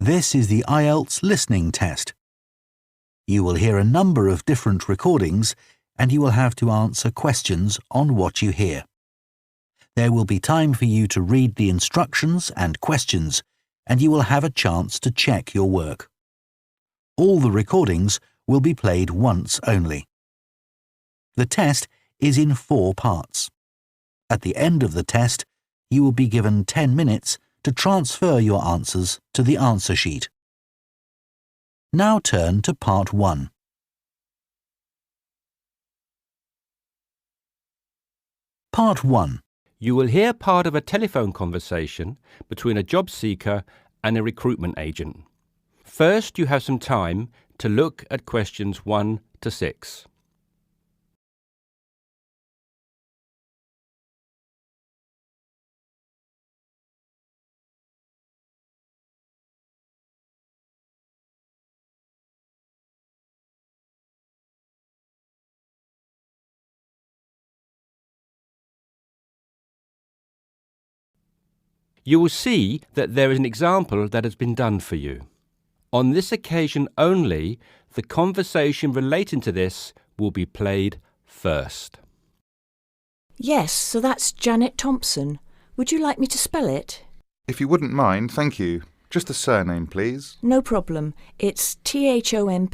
This is the IELTS listening test. You will hear a number of different recordings and you will have to answer questions on what you hear. There will be time for you to read the instructions and questions, and you will have a chance to check your work. All the recordings will be played once only. The test is in 4 parts. At the end of the test, you will be given 10 minutes to transfer your answers to the answer sheet. Now turn to Part 1. Part 1. You will hear part of a telephone conversation between a job seeker and a recruitment agent. First, you have some time to look at questions 1 to 6. You will see that there is an example that has been done for you. On this occasion only, the conversation relating to this will be played first. Yes, so that's Janet Thompson. Would you like me to spell it? If you wouldn't mind, thank you. Just the surname, please. No problem. It's Thompson.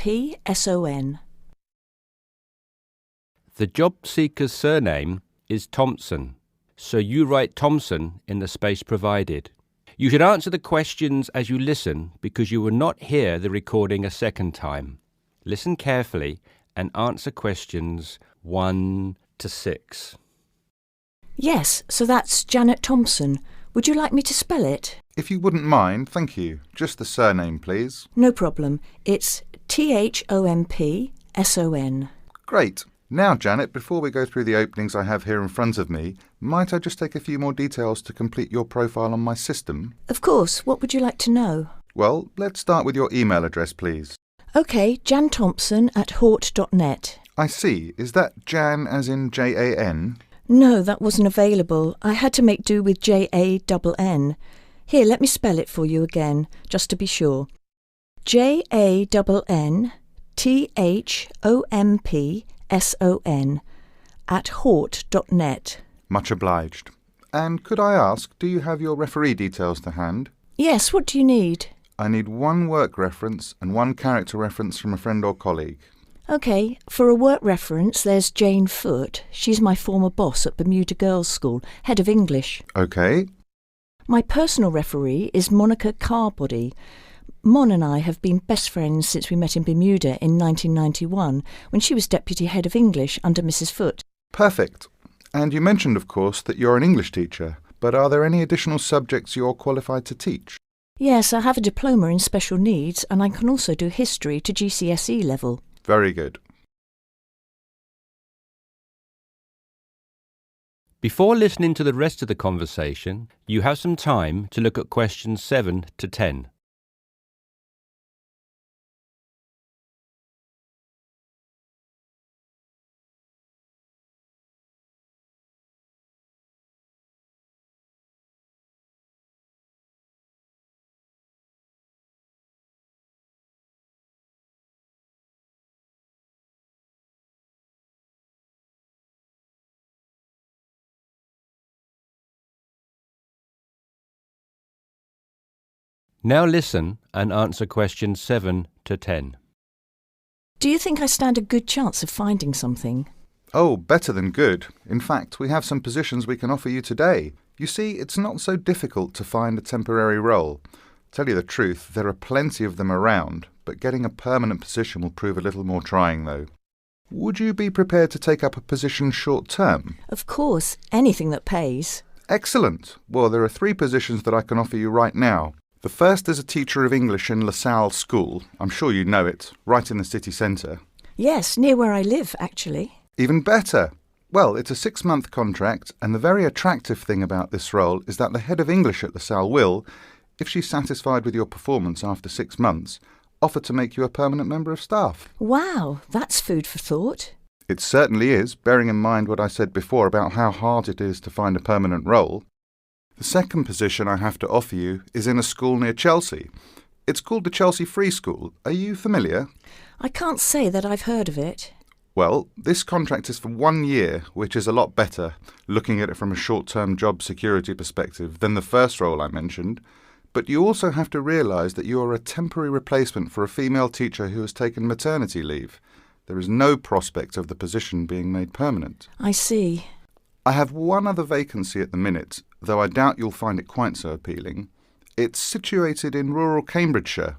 The job seeker's surname is Thompson, so you write Thompson in the space provided. You should answer the questions as you listen because you will not hear the recording a second time. Listen carefully and answer questions 1 to 6. Yes, so that's Janet Thompson. Would you like me to spell it? If you wouldn't mind, thank you. Just the surname, please. No problem. It's Thompson. Great. Now, Janet, before we go through the openings I have here in front of me, might I just take a few more details to complete your profile on my system? Of course. What would you like to know? Well, let's start with your email address, please. OK, janthompson@hort.net. I see. Is that Jan as in Jan? No, that wasn't available. I had to make do with Jann. Here, let me spell it for you again, just to be sure. JANNTHOMPSON@hort.net. Much obliged. And could I ask, do you have your referee details to hand? Yes, what do you need? I need 1 work reference and 1 character reference from a friend or colleague. OK, for a work reference, there's Jane Foote. She's my former boss at Bermuda Girls' School, head of English. OK. My personal referee is Monica Carbody. Mon and I have been best friends since we met in Bermuda in 1991, when she was deputy head of English under Mrs. Foote. Perfect. And you mentioned, of course, that you're an English teacher, but are there any additional subjects you're qualified to teach? Yes, I have a diploma in special needs, and I can also do history to GCSE level. Very good. Before listening to the rest of the conversation, you have some time to look at questions 7 to 10. Now listen and answer questions 7 to 10. Do you think I stand a good chance of finding something? Oh, better than good. In fact, we have some positions we can offer you today. You see, it's not so difficult to find a temporary role. Tell you the truth, there are plenty of them around, but getting a permanent position will prove a little more trying, though. Would you be prepared to take up a position short-term? Of course, anything that pays. Excellent. Well, there are 3 positions that I can offer you right now. The first is a teacher of English in LaSalle School. I'm sure you know it, right in the city centre. Yes, near where I live, actually. Even better. Well, it's a 6-month contract, and the very attractive thing about this role is that the head of English at LaSalle will, if she's satisfied with your performance after 6 months, offer to make you a permanent member of staff. Wow, that's food for thought. It certainly is, bearing in mind what I said before about how hard it is to find a permanent role. The second position I have to offer you is in a school near Chelsea. It's called the Chelsea Free School. Are you familiar? I can't say that I've heard of it. Well, this contract is for 1 year, which is a lot better, looking at it from a short-term job security perspective, than the first role I mentioned. But you also have to realise that you are a temporary replacement for a female teacher who has taken maternity leave. There is no prospect of the position being made permanent. I see. I have one other vacancy at the minute, though I doubt you'll find it quite so appealing. It's situated in rural Cambridgeshire.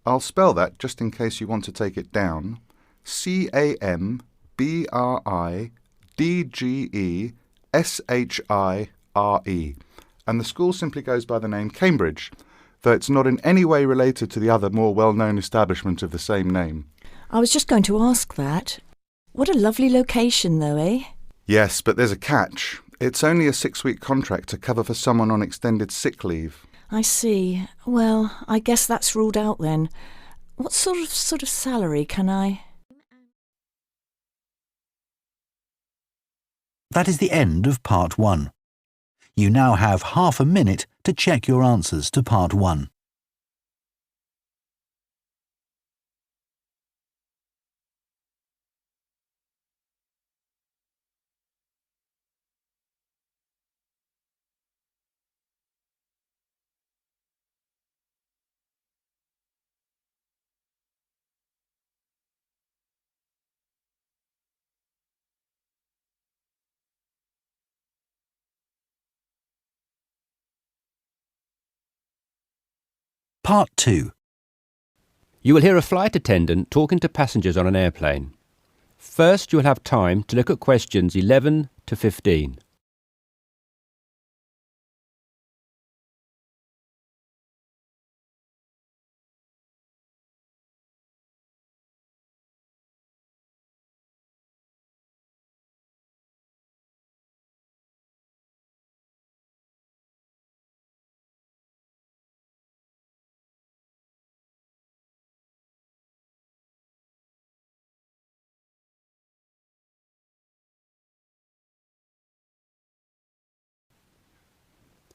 I'll spell that just in case you want to take it down. CAMBRIDGESHIRE. And the school simply goes by the name Cambridge, though it's not in any way related to the other more well-known establishment of the same name. I was just going to ask that. What a lovely location, though, eh? Yes, but there's a catch. It's only a 6-week contract to cover for someone on extended sick leave. I see. Well, I guess that's ruled out then. What sort of salary can I... That is the end of Part 1. You now have half a minute to check your answers to Part 1. Part 2. You will hear a flight attendant talking to passengers on an airplane. First, you will have time to look at questions 11 to 15.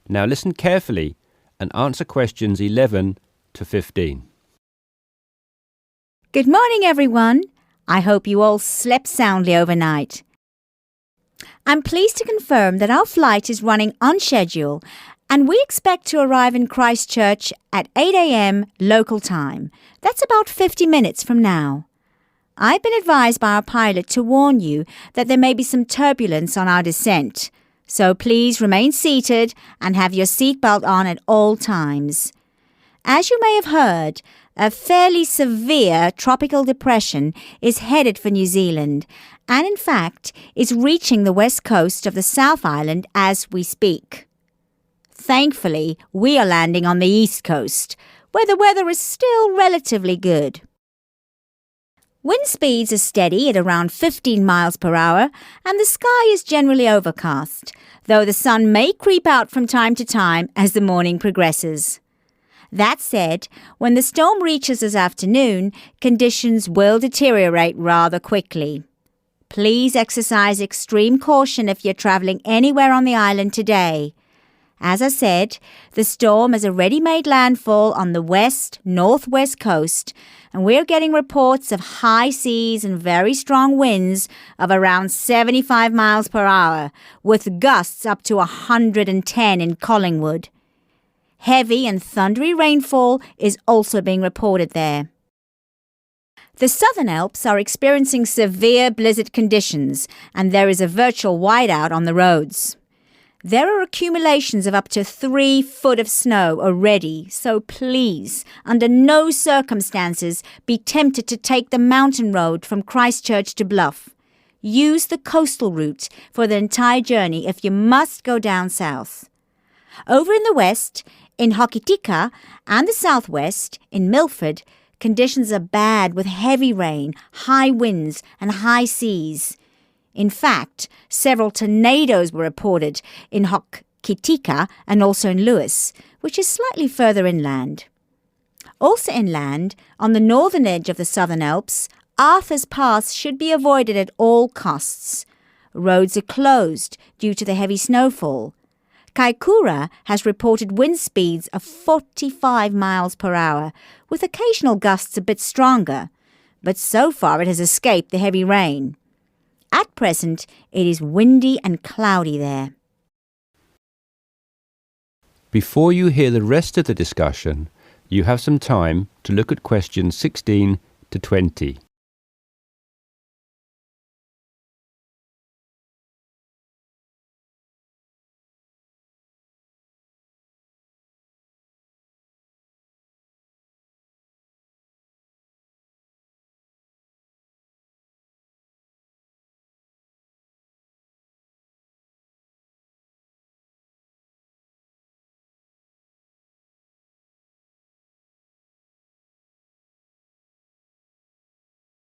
Now listen carefully and answer questions 11 to 15. Good morning, everyone. I hope you all slept soundly overnight. I'm pleased to confirm that our flight is running on schedule and we expect to arrive in Christchurch at 8 a.m. local time. That's about 50 minutes from now. I've been advised by our pilot to warn you that there may be some turbulence on our descent. So please remain seated and have your seatbelt on at all times. As you may have heard, a fairly severe tropical depression is headed for New Zealand and in fact is reaching the west coast of the South Island as we speak. Thankfully, we are landing on the east coast, where the weather is still relatively good. Wind speeds are steady at around 15 miles per hour and the sky is generally overcast, though the sun may creep out from time to time as the morning progresses. That said, when the storm reaches this afternoon, conditions will deteriorate rather quickly. Please exercise extreme caution if you're travelling anywhere on the island today. As I said, the storm has already made landfall on the west-northwest coast, and we're getting reports of high seas and very strong winds of around 75 miles per hour, with gusts up to 110 in Collingwood. Heavy and thundery rainfall is also being reported there. The Southern Alps are experiencing severe blizzard conditions, and there is a virtual whiteout on the roads. There are accumulations of up to 3 foot of snow already, so please, under no circumstances, be tempted to take the mountain road from Christchurch to Bluff. Use the coastal route for the entire journey if you must go down south. Over in the west, in Hokitika, and the southwest, in Milford, conditions are bad with heavy rain, high winds, and high seas. In fact, several tornadoes were reported in Hokitika and also in Lewis, which is slightly further inland. Also inland, on the northern edge of the Southern Alps, Arthur's Pass should be avoided at all costs. Roads are closed due to the heavy snowfall. Kaikoura has reported wind speeds of 45 miles per hour, with occasional gusts a bit stronger, but so far it has escaped the heavy rain. At present, it is windy and cloudy there. Before you hear the rest of the discussion, you have some time to look at questions 16 to 20.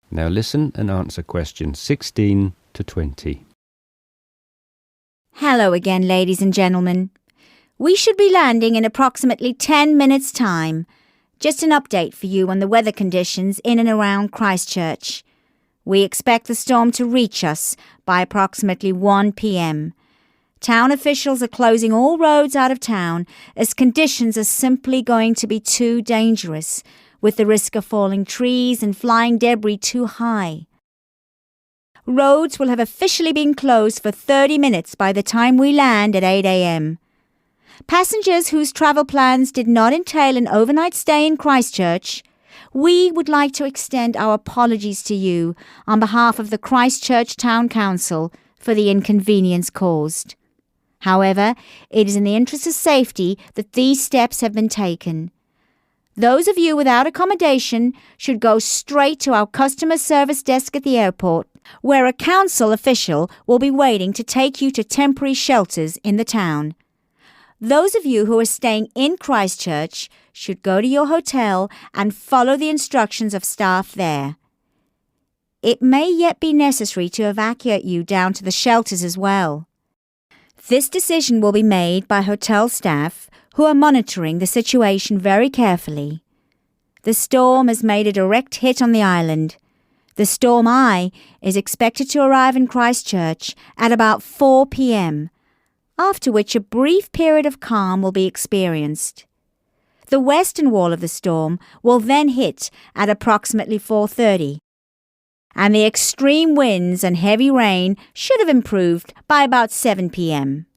Now listen and answer questions 16 to 20. Hello again, ladies and gentlemen. We should be landing in approximately 10 minutes' time. Just an update for you on the weather conditions in and around Christchurch. We expect the storm to reach us by approximately 1 p.m. Town officials are closing all roads out of town as conditions are simply going to be too dangerous, with the risk of falling trees and flying debris too high. Roads will have officially been closed for 30 minutes by the time we land at 8 a.m. Passengers whose travel plans did not entail an overnight stay in Christchurch, we would like to extend our apologies to you on behalf of the Christchurch Town Council for the inconvenience caused. However, it is in the interest of safety that these steps have been taken. Those of you without accommodation should go straight to our customer service desk at the airport, where a council official will be waiting to take you to temporary shelters in the town. Those of you who are staying in Christchurch should go to your hotel and follow the instructions of staff there. It may yet be necessary to evacuate you down to the shelters as well. This decision will be made by hotel staff who are monitoring the situation very carefully. The storm has made a direct hit on the island. The storm eye is expected to arrive in Christchurch at about 4 p.m., after which a brief period of calm will be experienced. The western wall of the storm will then hit at approximately 4:30, and the extreme winds and heavy rain should have improved by about 7 p.m.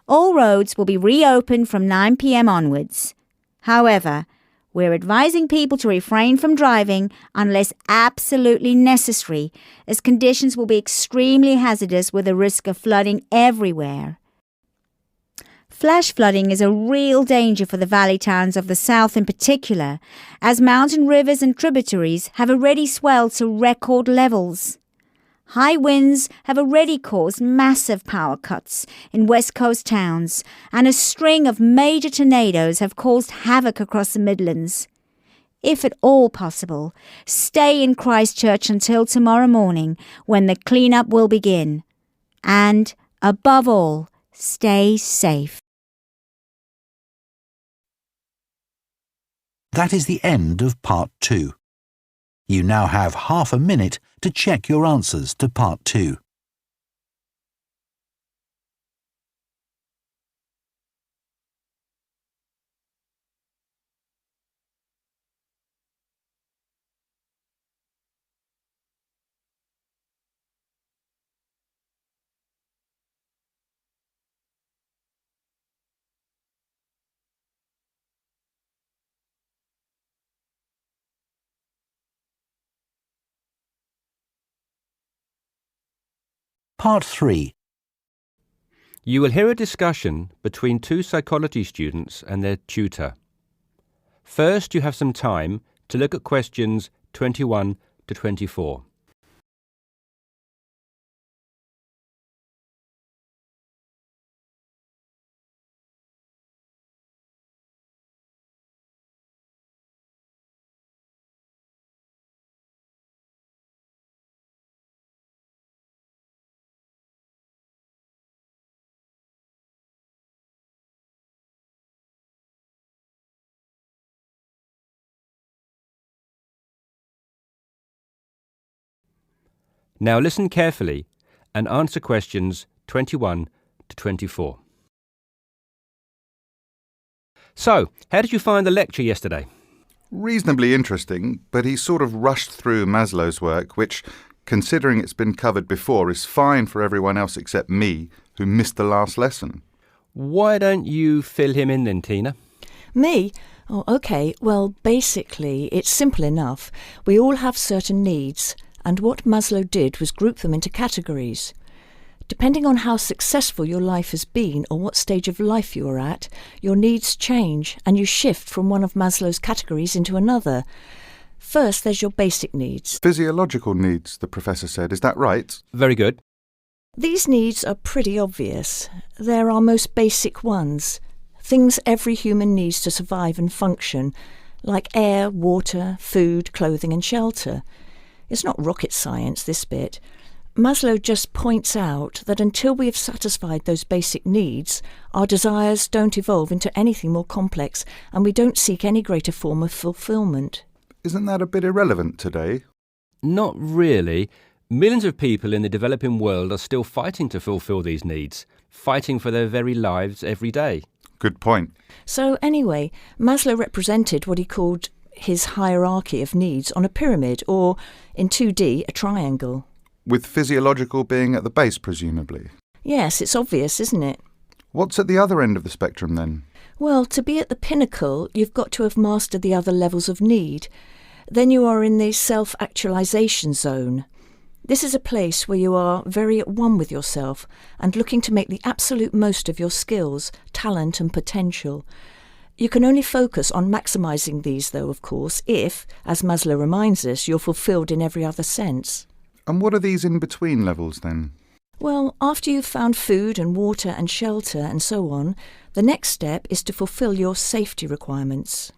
All roads will be reopened from 9 p.m. onwards. However, we're advising people to refrain from driving unless absolutely necessary, as conditions will be extremely hazardous with a risk of flooding everywhere. Flash flooding is a real danger for the valley towns of the south in particular, as mountain rivers and tributaries have already swelled to record levels. High winds have already caused massive power cuts in West Coast towns, and a string of major tornadoes have caused havoc across the Midlands. If at all possible, stay in Christchurch until tomorrow morning, when the clean-up will begin. And, above all, stay safe. That is the end of Part 2. You now have half a minute to check your answers to Part 2. Part 3. You will hear a discussion between two psychology students and their tutor. First, you have some time to look at questions 21 to 24. Now listen carefully and answer questions 21 to 24. So, how did you find the lecture yesterday? Reasonably interesting, but he sort of rushed through Maslow's work, which, considering it's been covered before, is fine for everyone else except me, who missed the last lesson. Why don't you fill him in then, Tina? Me? Oh, OK. Well, basically, it's simple enough. We all have certain needs, and what Maslow did was group them into categories. Depending on how successful your life has been or what stage of life you are at, your needs change and you shift from one of Maslow's categories into another. First, there's your basic needs. Physiological needs, the professor said. Is that right? Very good. These needs are pretty obvious. They're our most basic ones. Things every human needs to survive and function, like air, water, food, clothing and shelter. It's not rocket science, this bit. Maslow just points out that until we have satisfied those basic needs, our desires don't evolve into anything more complex and we don't seek any greater form of fulfillment. Isn't that a bit irrelevant today? Not really. Millions of people in the developing world are still fighting to fulfill these needs, fighting for their very lives every day. Good point. So anyway, Maslow represented what he called his hierarchy of needs on a pyramid, or in 2D, a triangle. With physiological being at the base, presumably. Yes, it's obvious, isn't it? What's at the other end of the spectrum then? Well, to be at the pinnacle, you've got to have mastered the other levels of need. Then you are in the self-actualization zone. This is a place where you are very at one with yourself and looking to make the absolute most of your skills, talent and potential. You can only focus on maximising these, though, of course, if, as Maslow reminds us, you're fulfilled in every other sense. And what are these in-between levels then? Well, after you've found food and water and shelter and so on, the next step is to fulfil your safety requirements.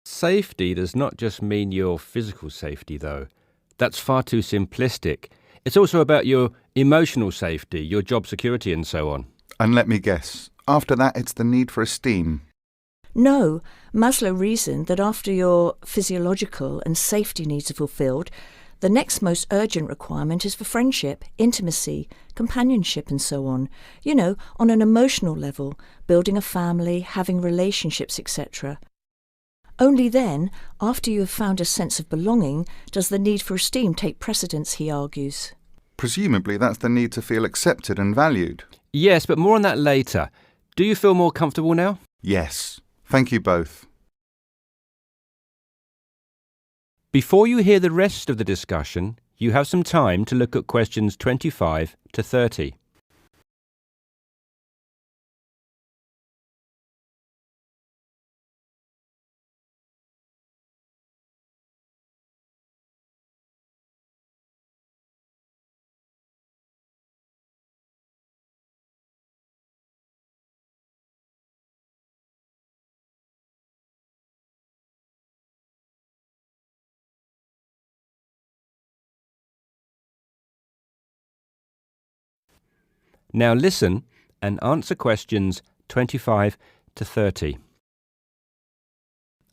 Safety does not just mean your physical safety, though. That's far too simplistic. It's also about your emotional safety, your job security and so on. And let me guess, after that it's the need for esteem. No, Maslow reasoned that after your physiological and safety needs are fulfilled, the next most urgent requirement is for friendship, intimacy, companionship and so on. You know, on an emotional level, building a family, having relationships, etc. Only then, after you have found a sense of belonging, does the need for esteem take precedence, he argues. Presumably that's the need to feel accepted and valued. Yes, but more on that later. Do you feel more comfortable now? Yes. Thank you both. Before you hear the rest of the discussion, you have some time to look at questions 25 to 30. Now listen and answer questions 25 to 30.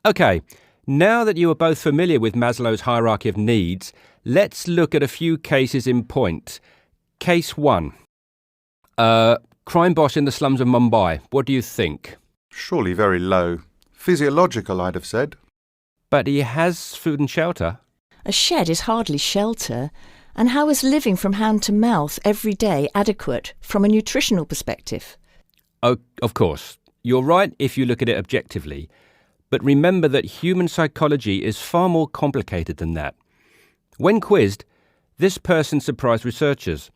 OK, now that you are both familiar with Maslow's hierarchy of needs, let's look at a few cases in point. Case 1. Crime boss in the slums of Mumbai. What do you think? Surely very low. Physiological, I'd have said. But he has food and shelter. A shed is hardly shelter. And how is living from hand to mouth every day adequate from a nutritional perspective? Oh, of course. You're right if you look at it objectively. But remember that human psychology is far more complicated than that. When quizzed, this person surprised researchers.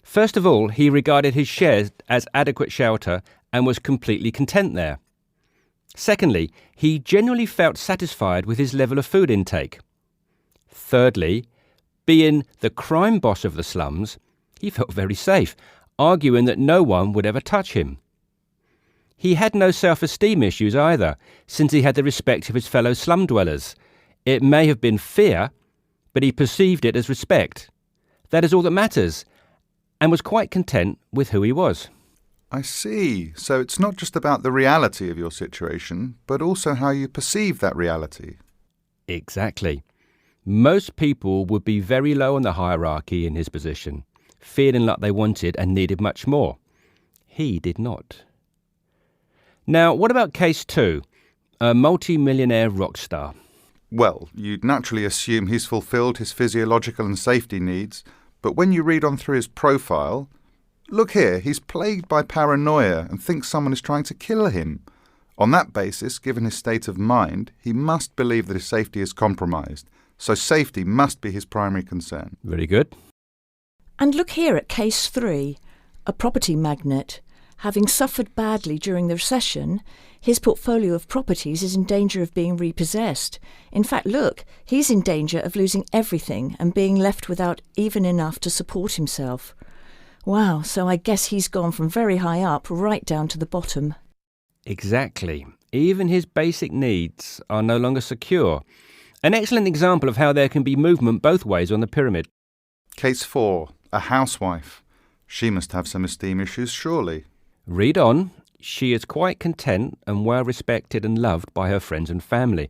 First of all, he regarded his shed as adequate shelter and was completely content there. Secondly, he genuinely felt satisfied with his level of food intake. Thirdly, being the crime boss of the slums, he felt very safe, arguing that no one would ever touch him. He had no self-esteem issues either, since he had the respect of his fellow slum dwellers. It may have been fear, but he perceived it as respect. That is all that matters, and was quite content with who he was. I see. So it's not just about the reality of your situation, but also how you perceive that reality. Exactly. Most people would be very low on the hierarchy in his position, feeling like they wanted and needed much more. He did not. Now, what about case 2? A multi-millionaire rock star. Well, you'd naturally assume he's fulfilled his physiological and safety needs, but when you read on through his profile, look here, he's plagued by paranoia and thinks someone is trying to kill him. On that basis, given his state of mind, he must believe that his safety is compromised, so safety must be his primary concern. Very good. And look here at case 3, a property magnate. Having suffered badly during the recession, his portfolio of properties is in danger of being repossessed. In fact, look, he's in danger of losing everything and being left without even enough to support himself. Wow, so I guess he's gone from very high up right down to the bottom. Exactly. Even his basic needs are no longer secure. An excellent example of how there can be movement both ways on the pyramid. Case 4, a housewife. She must have some esteem issues, surely. Read on. She is quite content and well respected and loved by her friends and family.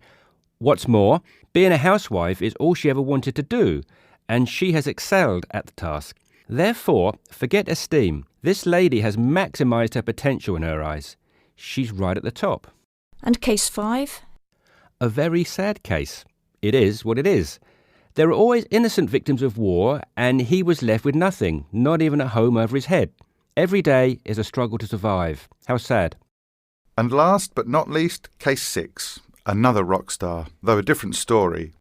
What's more, being a housewife is all she ever wanted to do, and she has excelled at the task. Therefore, forget esteem. This lady has maximised her potential in her eyes. She's right at the top. And case 5? A very sad case. It is what it is. There are always innocent victims of war, and he was left with nothing, not even a home over his head. Every day is a struggle to survive. How sad. And last but not least, case 6, another rock star, though a different story.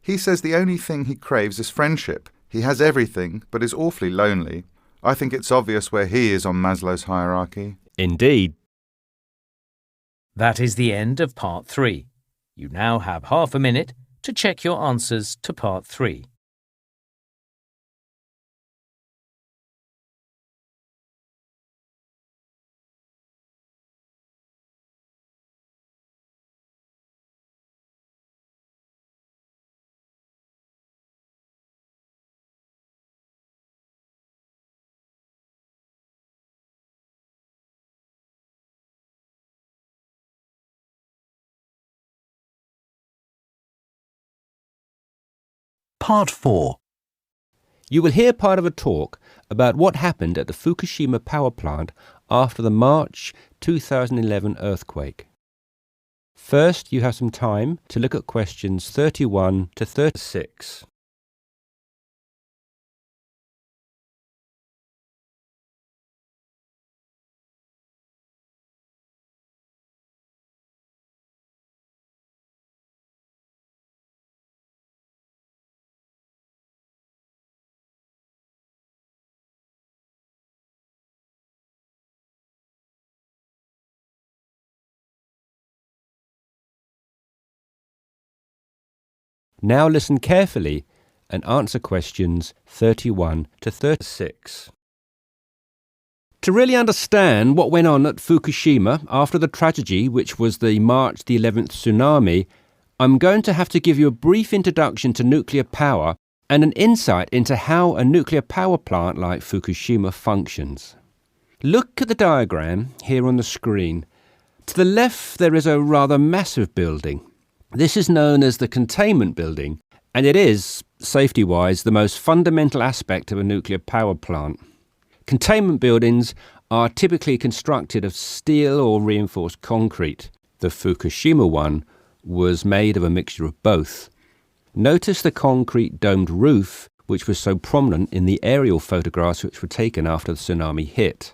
He says the only thing he craves is friendship. He has everything, but is awfully lonely. I think it's obvious where he is on Maslow's hierarchy. Indeed. That is the end of part 3. You now have half a minute to check your answers to part 3. Part 4. You will hear part of a talk about what happened at the Fukushima power plant after the March 2011 earthquake. First, you have some time to look at questions 31 to 36. Now listen carefully and answer questions 31 to 36. To really understand what went on at Fukushima after the tragedy, which was the March the 11th tsunami, I'm going to have to give you a brief introduction to nuclear power and an insight into how a nuclear power plant like Fukushima functions. Look at the diagram here on the screen. To the left there is a rather massive building. This is known as the containment building, and it is, safety-wise, the most fundamental aspect of a nuclear power plant. Containment buildings are typically constructed of steel or reinforced concrete. The Fukushima one was made of a mixture of both. Notice the concrete domed roof, which was so prominent in the aerial photographs which were taken after the tsunami hit.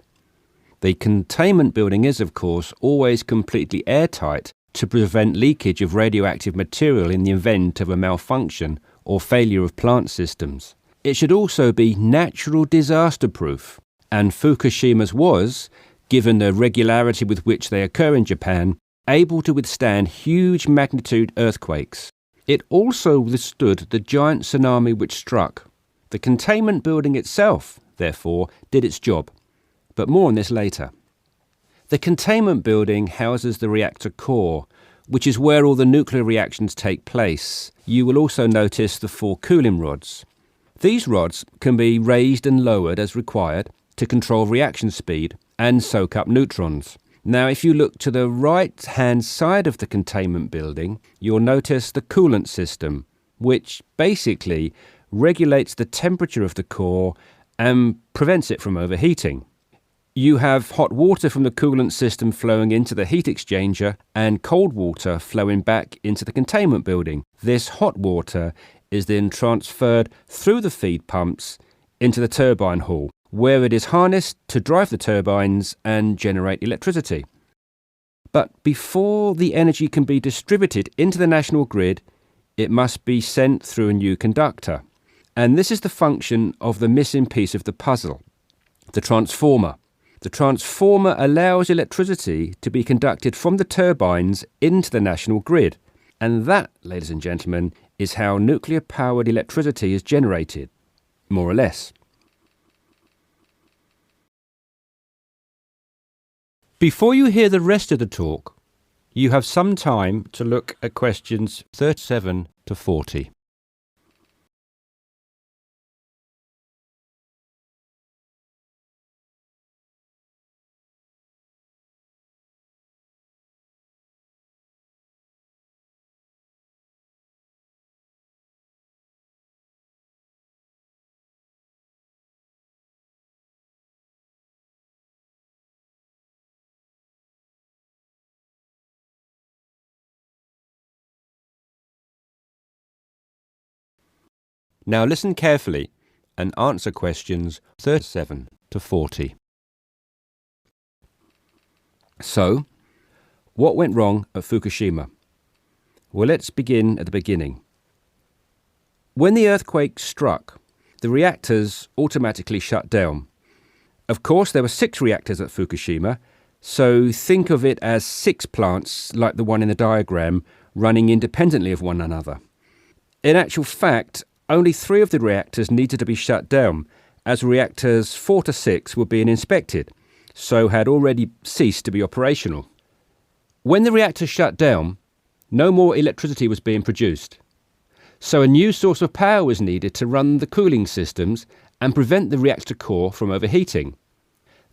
The containment building is, of course, always completely airtight to prevent leakage of radioactive material in the event of a malfunction or failure of plant systems. It should also be natural disaster proof, and Fukushima's was, given the regularity with which they occur in Japan, able to withstand huge magnitude earthquakes. It also withstood the giant tsunami which struck. The containment building itself, therefore, did its job, but more on this later. The containment building houses the reactor core, which is where all the nuclear reactions take place. You will also notice the 4 cooling rods. These rods can be raised and lowered as required to control reaction speed and soak up neutrons. Now, if you look to the right-hand side of the containment building, you'll notice the coolant system, which basically regulates the temperature of the core and prevents it from overheating. You have hot water from the coolant system flowing into the heat exchanger and cold water flowing back into the containment building. This hot water is then transferred through the feed pumps into the turbine hall, where it is harnessed to drive the turbines and generate electricity. But before the energy can be distributed into the national grid, it must be sent through a new conductor. And this is the function of the missing piece of the puzzle, the transformer. The transformer allows electricity to be conducted from the turbines into the national grid. And that, ladies and gentlemen, is how nuclear-powered electricity is generated, more or less. Before you hear the rest of the talk, you have some time to look at questions 37 to 40. Now listen carefully and answer questions 37 to 40. So, what went wrong at Fukushima? Well, let's begin at the beginning. When the earthquake struck, the reactors automatically shut down. Of course, there were 6 reactors at Fukushima, so think of it as 6 plants like the one in the diagram running independently of one another. In actual fact, only 3 of the reactors needed to be shut down, as reactors 4 to 6 were being inspected, so had already ceased to be operational. When the reactors shut down, no more electricity was being produced. So a new source of power was needed to run the cooling systems and prevent the reactor core from overheating.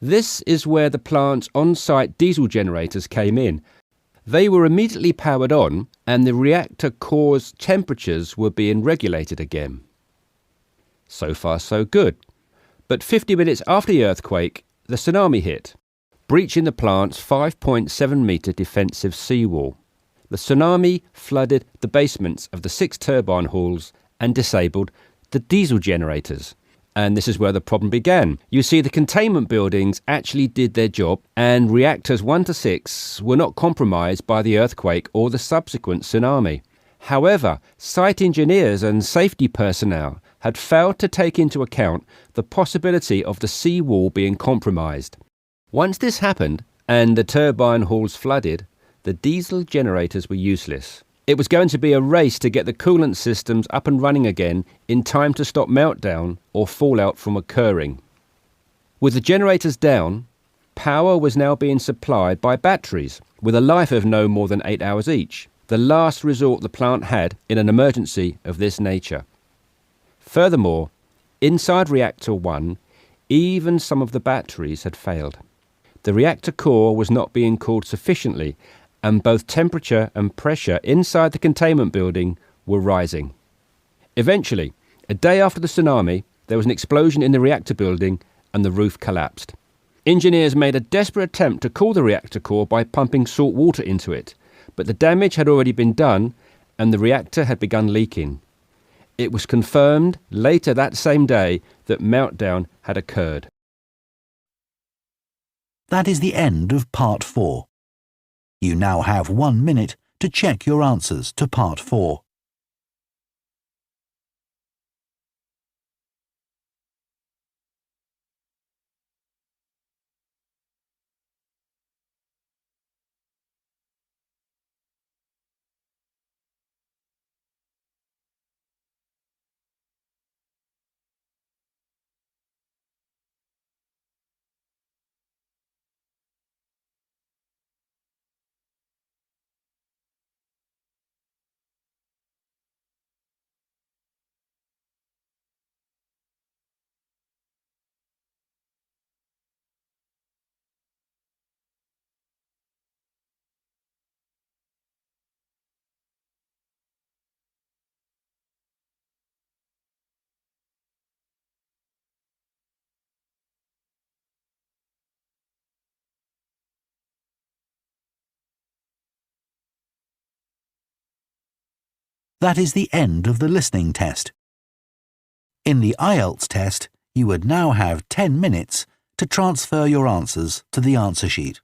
This is where the plant's on-site diesel generators came in. They were immediately powered on, and the reactor core's temperatures were being regulated again. So far, so good. But 50 minutes after the earthquake, the tsunami hit, breaching the plant's 5.7-metre defensive seawall. The tsunami flooded the basements of the 6 turbine halls and disabled the diesel generators. And this is where the problem began. You see, the containment buildings actually did their job, and reactors 1 to 6 were not compromised by the earthquake or the subsequent tsunami. However, site engineers and safety personnel had failed to take into account the possibility of the seawall being compromised. Once this happened, and the turbine halls flooded, the diesel generators were useless. It was going to be a race to get the coolant systems up and running again in time to stop meltdown or fallout from occurring. With the generators down, power was now being supplied by batteries with a life of no more than 8 hours each, the last resort the plant had in an emergency of this nature. Furthermore, inside reactor 1, even some of the batteries had failed. The reactor core was not being cooled sufficiently, and both temperature and pressure inside the containment building were rising. Eventually, a day after the tsunami, there was an explosion in the reactor building and the roof collapsed. Engineers made a desperate attempt to cool the reactor core by pumping salt water into it, but the damage had already been done and the reactor had begun leaking. It was confirmed later that same day that meltdown had occurred. That is the end of Part 4. You now have 1 minute to check your answers to Part 4. That is the end of the listening test. In the IELTS test, you would now have 10 minutes to transfer your answers to the answer sheet.